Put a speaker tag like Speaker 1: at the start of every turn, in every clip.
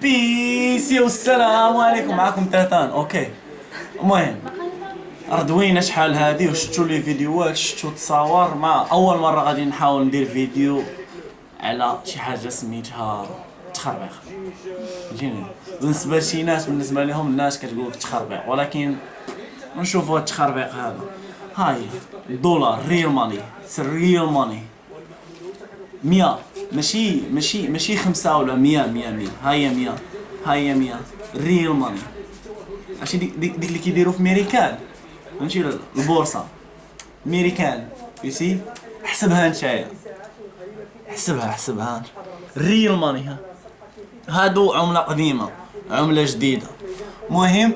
Speaker 1: بيسي والسلام عليكم. معكم تاتان. اوكي، المهم ردوينا شحال هادي وشفتوا لي فيديوهات، شفتوا تصاور. مع اول مره غادي نحاول ندير فيديو على شي حاجه سميتها تخربيق. فهمتيني؟ بالنسبه لشي ناس، بالنسبه لهم الناس كتقول لك تخربيق، ولكن نشوفوا هاد التخربيق هذا. هاي الدولار ريل ماني، ريل ماني. 100، ماشي 5 ولا 100. 100 هاهي 100، هاهي 100 ريل ماني. ماشي ديك اللي كيديروا في ميريكان، فهمتي؟ البورصه ميريكان فهمتي. حسبها نتايا، حسبها ريل ماني. هادو عمله قديمه، عمله جديده. مهم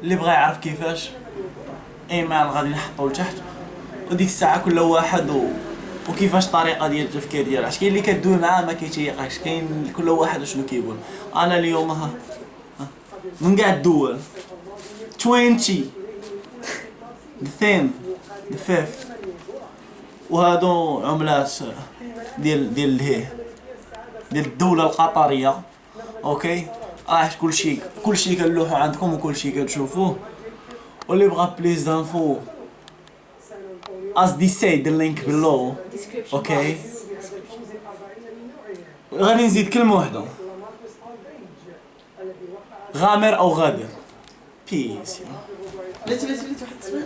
Speaker 1: اللي بغى يعرف كيفاش ايميل غادي نحطو لتحت، وديك الساعه كل واحد وكيفاش الطريقه ديال التفكير ديالو. اش كاين اللي كدوي معاه ما كيتيقاش، كاين كل واحد شنو كيقول. انا اليوم من قاع الدول 20 the 10th the 5th، وهادو عملات ديال الهيه ديال الدوله القطريه. اوكي، كلشي كنلوحو عندكم وكلشي كتشوفوه. واللي بغى بليز انفو as they say the link below. اوكي، غادي نزيد كلمه واحده، غامر او غادر. بيس.
Speaker 2: بلاتي واحد السؤال.